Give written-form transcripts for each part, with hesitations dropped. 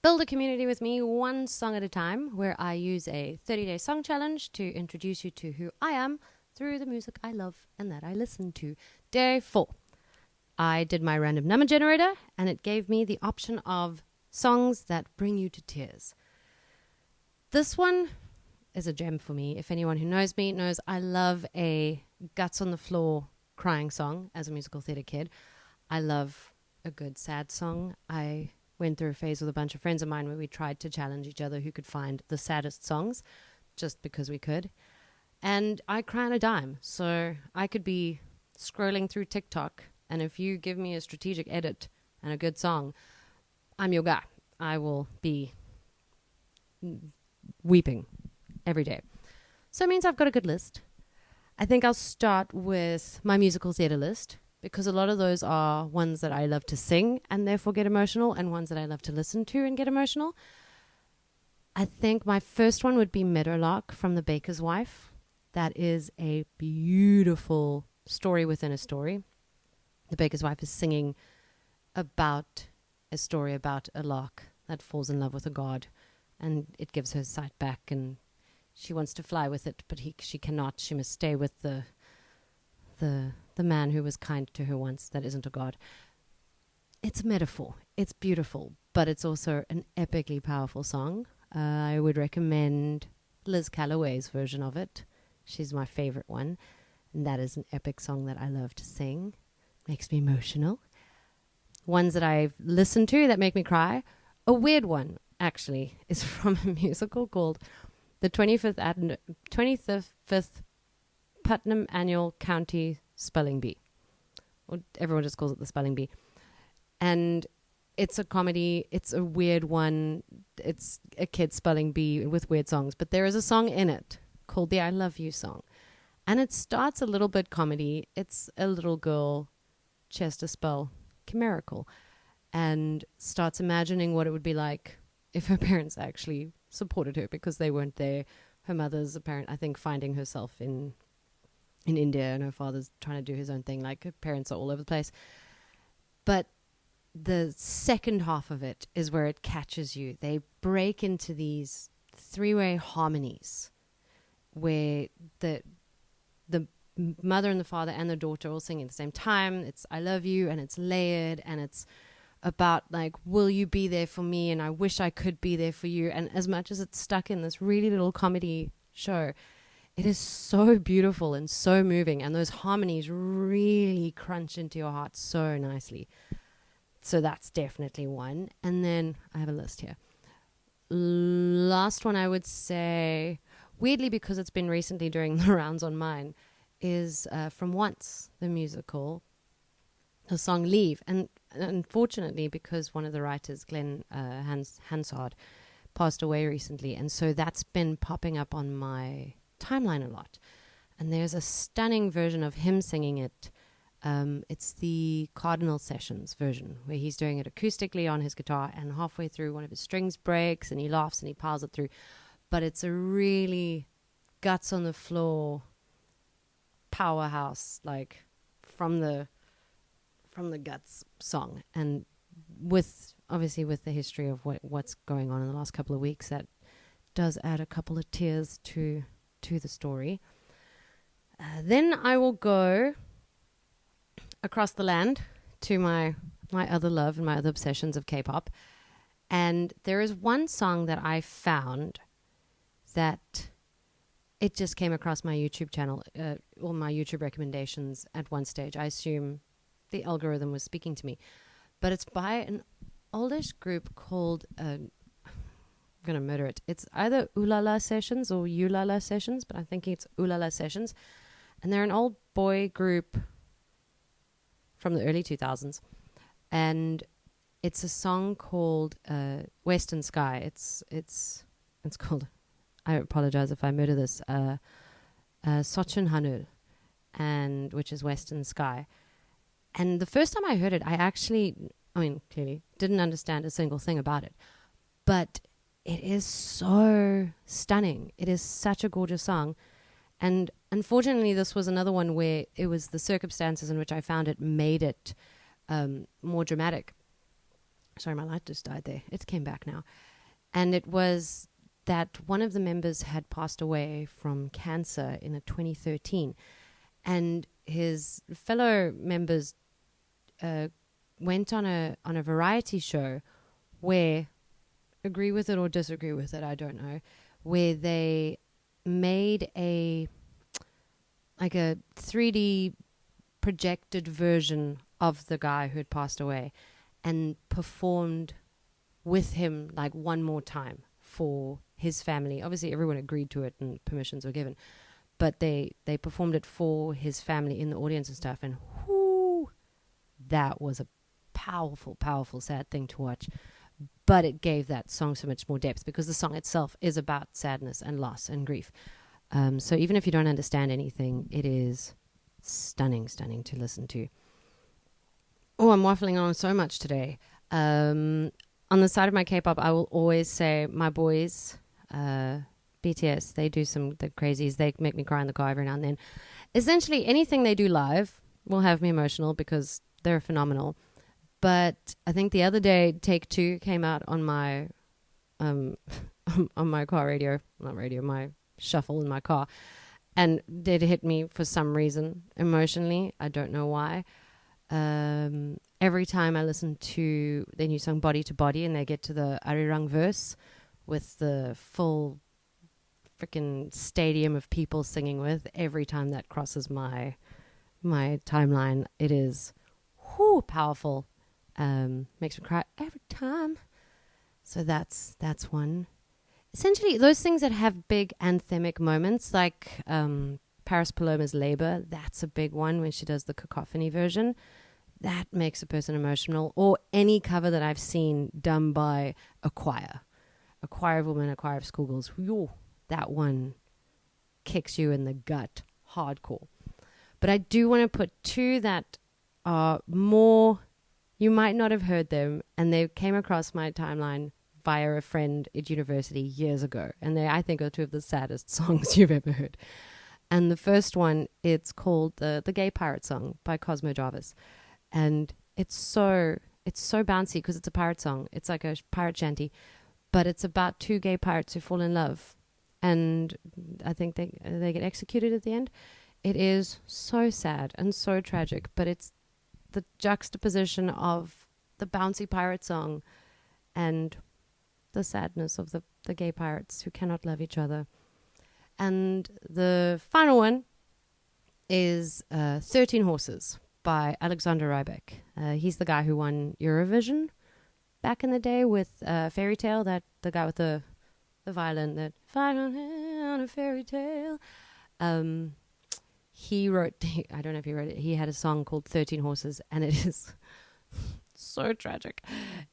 Build a community with me one song at a time, where I use a 30-day song challenge to introduce you to who I am through the music I love and that I listen to. Day 4. I did my random number generator, and it gave me the option of songs that bring you to tears. This one is a gem for me. If anyone who knows me knows I love a guts on the floor crying song as a musical theatre kid. I love a good sad song. I went through a phase with a bunch of friends of mine where we tried to challenge each other who could find the saddest songs just because we could. And I cry on a dime. So I could be scrolling through TikTok, and if you give me a strategic edit and a good song, I'm your guy. I will be weeping every day. So it means I've got a good list. I think I'll start with my musical theatre list, because a lot of those are ones that I love to sing and therefore get emotional, and ones that I love to listen to and get emotional. I think my first one would be Meadowlark from The Baker's Wife. That is a beautiful story within a story. The Baker's Wife is singing about a story about a lark that falls in love with a god, and it gives her sight back, and she wants to fly with it, but she cannot. She must stay with the man who was kind to her once, that isn't a god. It's a metaphor. It's beautiful, but it's also an epically powerful song. I would recommend Liz Calloway's version of it. She's my favorite one, and that is an epic song that I love to sing. Makes me emotional. Ones that I've listened to that make me cry. A weird one, actually, is from a musical called the 25th Putnam Annual County Spelling Bee. Or everyone just calls it the Spelling Bee. And it's a comedy. It's a weird one. It's a kid's spelling bee with weird songs. But there is a song in it called the I Love You song. And it starts a little bit comedy. It's a little girl, Chester spell chimerical, and starts imagining what it would be like if her parents actually supported her because they weren't there. Her mother's I think finding herself in India, and her father's trying to do his own thing. Like, her parents are all over the place. But the second half of it is where it catches you. They break into these three-way harmonies where the mother and the father and the daughter all singing at the same time. It's I love you, and it's layered, and it's about like, will you be there for me, and I wish I could be there for you. And as much as it's stuck in this really little comedy show, it is so beautiful and so moving, and those harmonies really crunch into your heart so nicely. So that's definitely one. And then I have a list here. Last one I would say, weirdly because it's been recently doing the rounds on mine, is from Once, the musical, the song Leave. And unfortunately, because one of the writers, Glenn Hansard, passed away recently, and so that's been popping up on my timeline a lot. And there's a stunning version of him singing it. It's the Cardinal Sessions version, where he's doing it acoustically on his guitar, and halfway through one of his strings breaks and he laughs and he piles it through. But it's a really guts on the floor powerhouse, like from the guts song. And with the history of what's going on in the last couple of weeks, that does add a couple of tears to the story. Then I will go across the land to my other love and my other obsessions of K-pop. And there is one song that I found that it just came across my YouTube channel, or my YouTube recommendations at one stage. I assume the algorithm was speaking to me. But it's by an oldish group called, I'm going to murder it. It's either Ulala Sessions or Ulala Sessions, but I'm thinking it's Ulala Sessions. And they're an old boy group from the early 2000s. And it's a song called Western Sky. It's called, I apologize if I murder this, Sochin Hanul, and which is Western Sky. And the first time I heard it, clearly didn't understand a single thing about it. But it is so stunning. It is such a gorgeous song. And unfortunately, this was another one where it was the circumstances in which I found it made it more dramatic. Sorry, my light just died there. It came back now. And it was that one of the members had passed away from cancer in 2013. And his fellow members went on a variety show where, agree with it or disagree with it, I don't know, where they made a 3D projected version of the guy who had passed away and performed with him like one more time for his family. Obviously everyone agreed to it and permissions were given, but they performed it for his family in the audience and stuff, and whoo, that was a powerful sad thing to watch. But it gave that song so much more depth because the song itself is about sadness and loss and grief. So even if you don't understand anything, it is stunning to listen to. Oh, I'm waffling on so much today. On the side of my K-pop, I will always say my boys, BTS, they do the crazies. They make me cry in the car every now and then. Essentially, anything they do live will have me emotional because they're phenomenal. But I think the other day, Take Two came out on my on my car radio, not radio, my shuffle in my car, and it hit me for some reason emotionally. I don't know why. Every time I listen to their new song Body to Body and they get to the Arirang verse with the full freaking stadium of people singing with, every time that crosses my timeline, it is powerful. Makes me cry every time. So that's one. Essentially, those things that have big anthemic moments, like Paris Paloma's Labor, that's a big one when she does the cacophony version. That makes a person emotional. Or any cover that I've seen done by a choir of women, a choir of schoolgirls. Whew, that one kicks you in the gut hardcore. But I do want to put two that are more, you might not have heard them, and they came across my timeline via a friend at university years ago. And they, I think, are two of the saddest songs you've ever heard. And the first one, it's called the Gay Pirate Song by Cosmo Jarvis. And it's so bouncy because it's a pirate song. It's like a pirate shanty, but it's about two gay pirates who fall in love. And I think they get executed at the end. It is so sad and so tragic, but it's the juxtaposition of the bouncy pirate song and the sadness of the gay pirates who cannot love each other. And the final one is 13 Horses by Alexander Rybak. He's the guy who won Eurovision back in the day with Fairy Tale, the guy with the violin, that if I don't have a fairy tale. He wrote, I don't know if he wrote it, he had a song called 13 Horses, and it is so tragic.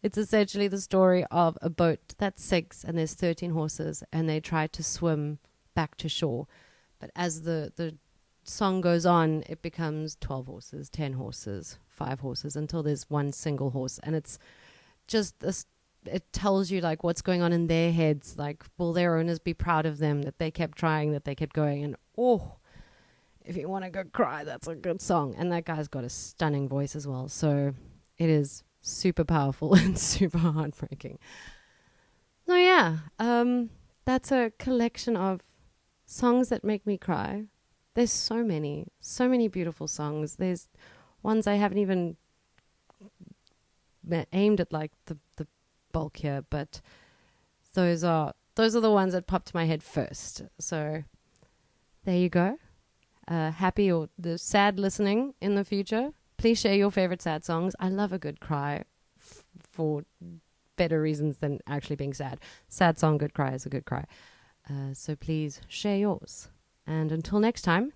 It's essentially the story of a boat that sinks and there's 13 horses and they try to swim back to shore. But as the song goes on, it becomes 12 horses, 10 horses, 5 horses, until there's one single horse. And it's just this, it tells you like what's going on in their heads. Like, will their owners be proud of them that they kept trying, that they kept going? And if you want to go cry, that's a good song. And that guy's got a stunning voice as well. So it is super powerful and super heartbreaking. So yeah, that's a collection of songs that make me cry. There's so many beautiful songs. There's ones I haven't even aimed at, like the bulk here, but those are the ones that popped to my head first. So there you go. Happy or the sad listening in the future. Please share your favorite sad songs. I love a good cry for better reasons than actually being sad. Sad song, good cry is a good cry. So please share yours. And until next time,